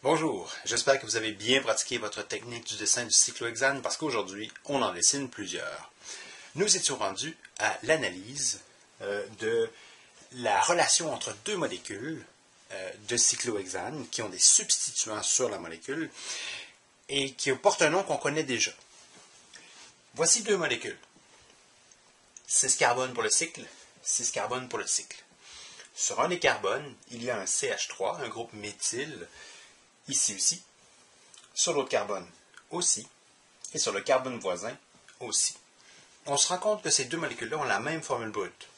Bonjour, j'espère que vous avez bien pratiqué votre technique du dessin du cyclohexane parce qu'aujourd'hui, on en dessine plusieurs. Nous étions rendus à l'analyse de la relation entre deux molécules de cyclohexane qui ont des substituants sur la molécule et qui portent un nom qu'on connaît déjà. Voici deux molécules. 6 carbones pour le cycle, 6 carbones pour le cycle. Sur un des carbones, il y a un CH3, un groupe méthyle, ici aussi. Sur l'autre carbone aussi. Et sur le carbone voisin aussi. On se rend compte que ces deux molécules-là ont la même formule brute.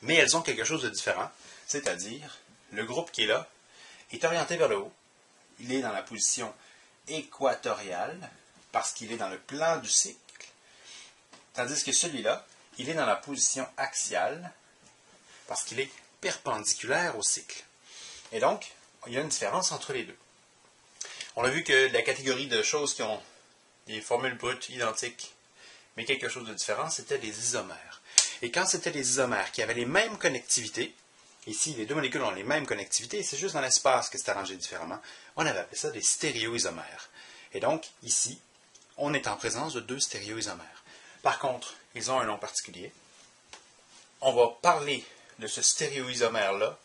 Mais elles ont quelque chose de différent, c'est-à-dire le groupe qui est là est orienté vers le haut. Il est dans la position équatoriale parce qu'il est dans le plan du cycle. Tandis que celui-là, il est dans la position axiale parce qu'il est perpendiculaire au cycle. Et donc, il y a une différence entre les deux. On a vu que la catégorie de choses qui ont des formules brutes identiques, mais quelque chose de différent, c'était les isomères. Et quand c'était les isomères qui avaient les mêmes connectivités, ici les deux molécules ont les mêmes connectivités, c'est juste dans l'espace que c'est arrangé différemment, on avait appelé ça des stéréoisomères. Et donc, ici, on est en présence de deux stéréoisomères. Par contre, ils ont un nom particulier. On va parler de ce stéréoisomère-là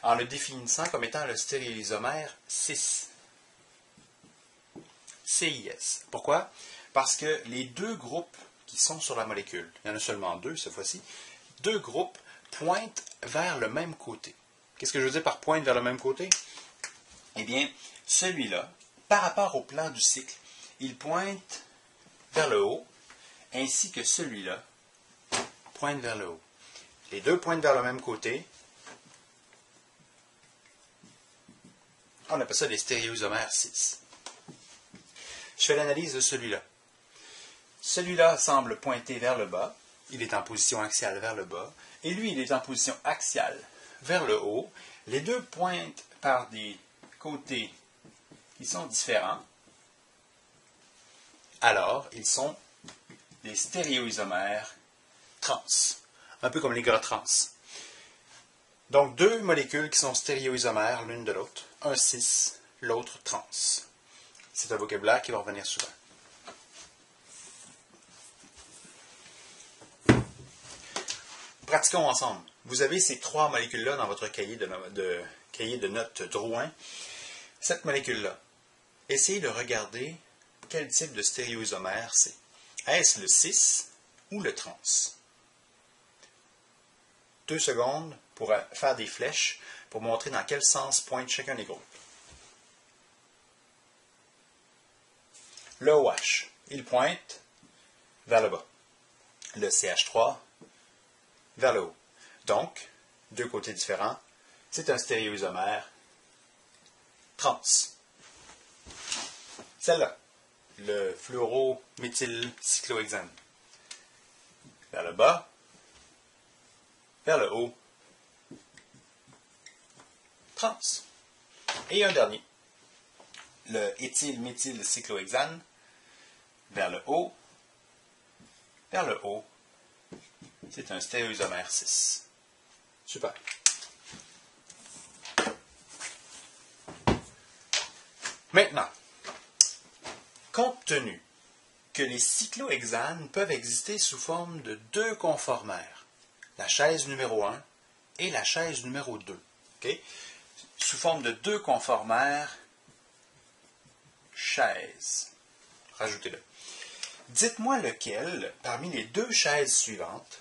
en le définissant comme étant le stéréoisomère cis. CIS. Pourquoi? Parce que les deux groupes qui sont sur la molécule, il y en a seulement deux cette fois-ci, deux groupes pointent vers le même côté. Qu'est-ce que je veux dire par pointe vers le même côté? Eh bien, celui-là, par rapport au plan du cycle, il pointe vers le haut, ainsi que celui-là pointe vers le haut. Les deux pointent vers le même côté. On appelle ça des stéréoisomères cis. Je fais l'analyse de celui-là. Celui-là semble pointer vers le bas. Il est en position axiale vers le bas. Et lui, il est en position axiale vers le haut. Les deux pointent par des côtés qui sont différents. Alors, ils sont des stéréoisomères trans. Un peu comme les gras trans. Donc, deux molécules qui sont stéréoisomères l'une de l'autre. Un cis, l'autre trans. C'est un vocabulaire qui va revenir souvent. Pratiquons ensemble. Vous avez ces trois molécules-là dans votre cahier de notes Drouin. Cette molécule-là, essayez de regarder quel type de stéréoisomère c'est. Est-ce le cis ou le trans? 2 secondes pour faire des flèches pour montrer dans quel sens pointe chacun des groupes. Le OH, il pointe vers le bas. Le CH3 vers le haut. Donc, deux côtés différents, c'est un stéréoisomère trans. Celle-là, le fluorométhylcyclohexane. Vers le bas, vers le haut, trans. Et un dernier, le éthylméthylcyclohexane, vers le haut, c'est un stéréoisomère cis. Super. Maintenant, compte tenu que les cyclohexanes peuvent exister sous forme de deux conformères, la chaise numéro 1 et la chaise numéro 2, okay? Sous forme de deux conformères chaises. Rajoutez-le. Dites-moi lequel, parmi les deux chaises suivantes,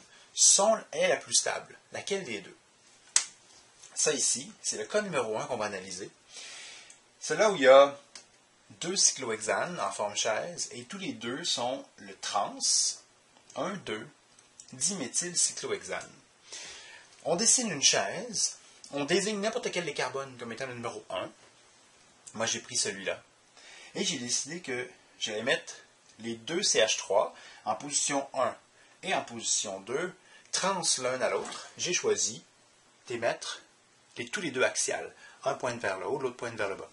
est la plus stable. Laquelle des deux? Ça ici, c'est le cas numéro 1 qu'on va analyser. C'est là où il y a deux cyclohexanes en forme chaise, et tous les deux sont le trans, 1, 2, diméthylcyclohexane. On dessine une chaise, on désigne n'importe quel des carbones comme étant le numéro 1. Moi, j'ai pris celui-là. Et j'ai décidé que j'allais mettre les deux CH3 en position 1 et en position 2, trans l'un à l'autre. J'ai choisi de mettre tous les deux axiales. Un pointe vers le haut, l'autre pointe vers le bas.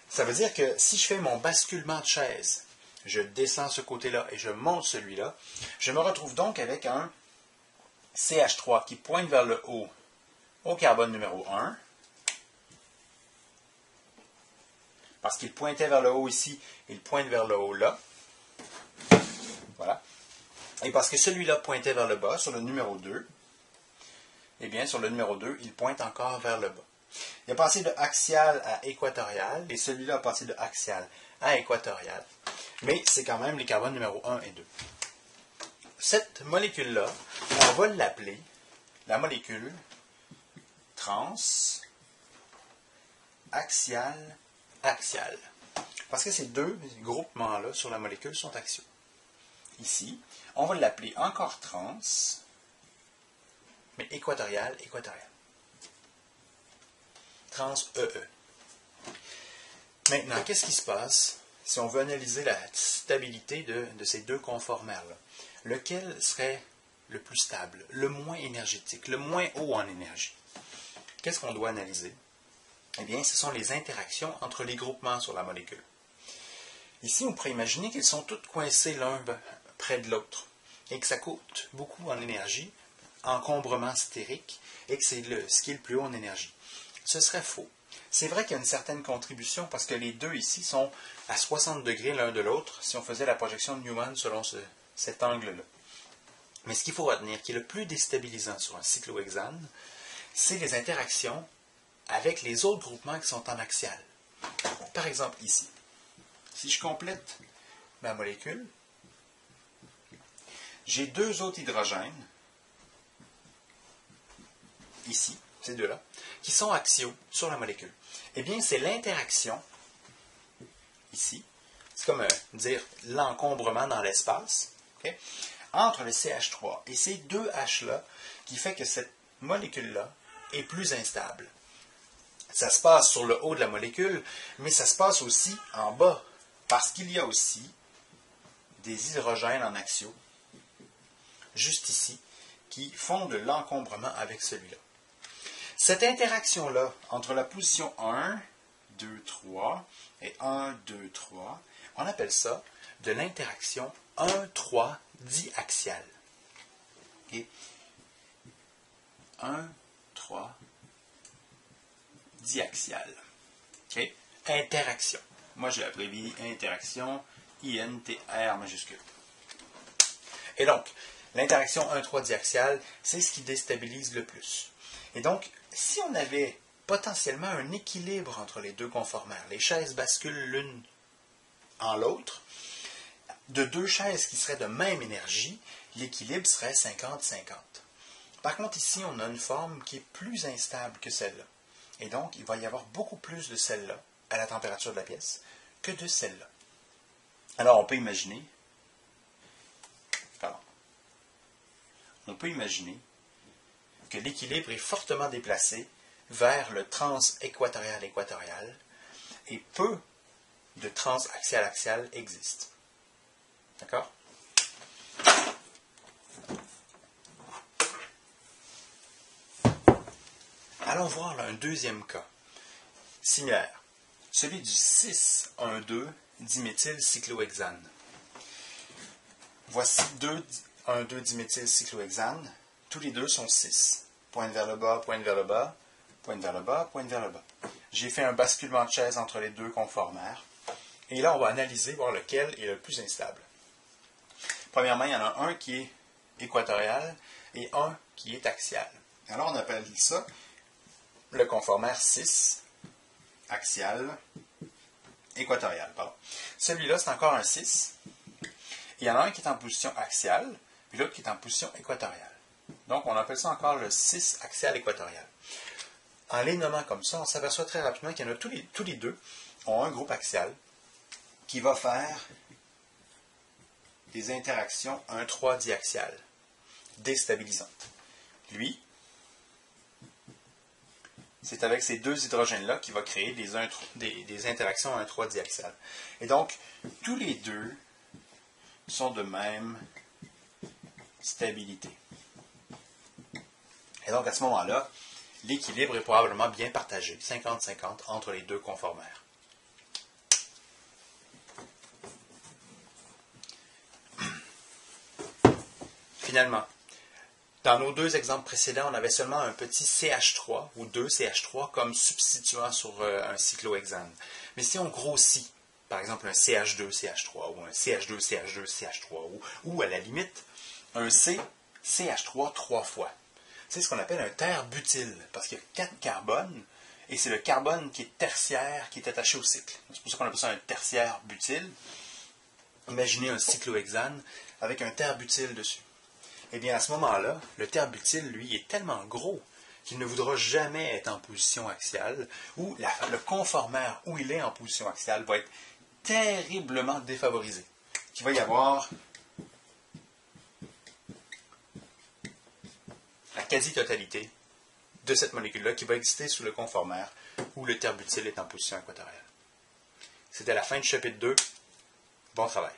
Ça veut dire que si je fais mon basculement de chaise, je descends ce côté-là et je monte celui-là, je me retrouve donc avec un CH3 qui pointe vers le haut au carbone numéro 1 parce qu'il pointait vers le haut ici, il pointe vers le haut là. Voilà. Et parce que celui-là pointait vers le bas, sur le numéro 2, eh bien, sur le numéro 2, il pointe encore vers le bas. Il a passé de axial à équatorial, et celui-là a passé de axial à équatorial. Mais c'est quand même les carbones numéro 1 et 2. Cette molécule-là, on va l'appeler la molécule trans-axial-axial. Parce que ces deux groupements-là sur la molécule sont axiaux. Ici, on va l'appeler encore trans, mais équatorial-équatorial. Trans-EE. Maintenant, qu'est-ce qui se passe si on veut analyser la stabilité de ces deux conformères-là? Lequel serait le plus stable, le moins énergétique, le moins haut en énergie? Qu'est-ce qu'on doit analyser? Eh bien, ce sont les interactions entre les groupements sur la molécule. Ici, on pourrait imaginer qu'ils sont tous coincés l'un près de l'autre et que ça coûte beaucoup en énergie, encombrement stérique, et que c'est ce qui est le plus haut en énergie. Ce serait faux. C'est vrai qu'il y a une certaine contribution parce que les deux ici sont à 60 degrés l'un de l'autre si on faisait la projection de Newman selon cet angle-là. Mais ce qu'il faut retenir, qui est le plus déstabilisant sur un cyclohexane, c'est les interactions avec les autres groupements qui sont en axial. Par exemple, ici, si je complète ma molécule, j'ai deux autres hydrogènes, ici, ces deux-là, qui sont axiaux sur la molécule. Eh bien, c'est l'interaction, ici, c'est comme dire l'encombrement dans l'espace, okay, entre le CH3 et ces deux H-là, qui fait que cette molécule-là est plus instable. Ça se passe sur le haut de la molécule, mais ça se passe aussi en bas, parce qu'il y a aussi des hydrogènes en axiaux, juste ici, qui font de l'encombrement avec celui-là. Cette interaction-là, entre la position 1, 2, 3 et 1, 2, 3, on appelle ça de l'interaction 1,3 diaxiale. Okay? 1,3 diaxiale. Okay? Interaction. Moi, j'ai abrévié interaction, INTR majuscule. Et donc, l'interaction 1,3 diaxiale, c'est ce qui déstabilise le plus. Et donc, si on avait potentiellement un équilibre entre les deux conformères, les chaises basculent l'une en l'autre, de deux chaises qui seraient de même énergie, l'équilibre serait 50-50. Par contre, ici, on a une forme qui est plus instable que celle-là. Et donc, il va y avoir beaucoup plus de celle-là à la température de la pièce que de celle-là. Alors, on peut imaginer que l'équilibre est fortement déplacé vers le trans-équatorial-équatorial et peu de trans-axial-axial existent. D'accord? Allons voir là, un deuxième cas, similaire, celui du 6,1,2 diméthylcyclohexane. Voici 2,1,2 diméthylcyclohexane, tous les deux sont 6. Pointe vers le bas, pointe vers le bas, pointe vers le bas, pointe vers le bas. J'ai fait un basculement de chaise entre les deux conformères. Et là, on va analyser, voir lequel est le plus instable. Premièrement, il y en a un qui est équatorial et un qui est axial. Alors, on appelle ça le conformère 6, axial, équatorial. Pardon. Celui-là, c'est encore un 6. Il y en a un qui est en position axiale, puis l'autre qui est en position équatoriale. Donc, on appelle ça encore le 6 axial équatorial. En les nommant comme ça, on s'aperçoit très rapidement qu'il y en a tous les deux ont un groupe axial qui va faire des interactions 1,3 diaxiales, déstabilisantes. Lui, c'est avec ces deux hydrogènes-là qu'il va créer des interactions 1,3 diaxiales. Et donc, tous les deux sont de même stabilité. Et donc, à ce moment-là, l'équilibre est probablement bien partagé, 50-50, entre les deux conformères. Finalement, Dans nos deux exemples précédents, on avait seulement un petit CH3 ou deux CH3 comme substituant sur un cyclohexane. Mais si on grossit, par exemple un CH2, CH3 ou un CH2, CH2, CH3 ou à la limite un CH3 trois fois, c'est ce qu'on appelle un terre-butyl parce qu'il y a 4 carbones et c'est le carbone qui est tertiaire qui est attaché au cycle. C'est pour ça qu'on appelle ça un tertiaire butyl. Imaginez un cyclohexane avec un terre-butyl dessus. Eh bien, à ce moment-là, le terre-butyl, lui, est tellement gros qu'il ne voudra jamais être en position axiale, ou le conformère où il est en position axiale va être terriblement défavorisé. Il va y avoir la quasi-totalité de cette molécule-là qui va exister sous le conformère où le terre-butyl est en position équatoriale. C'était la fin du chapitre 2. Bon travail.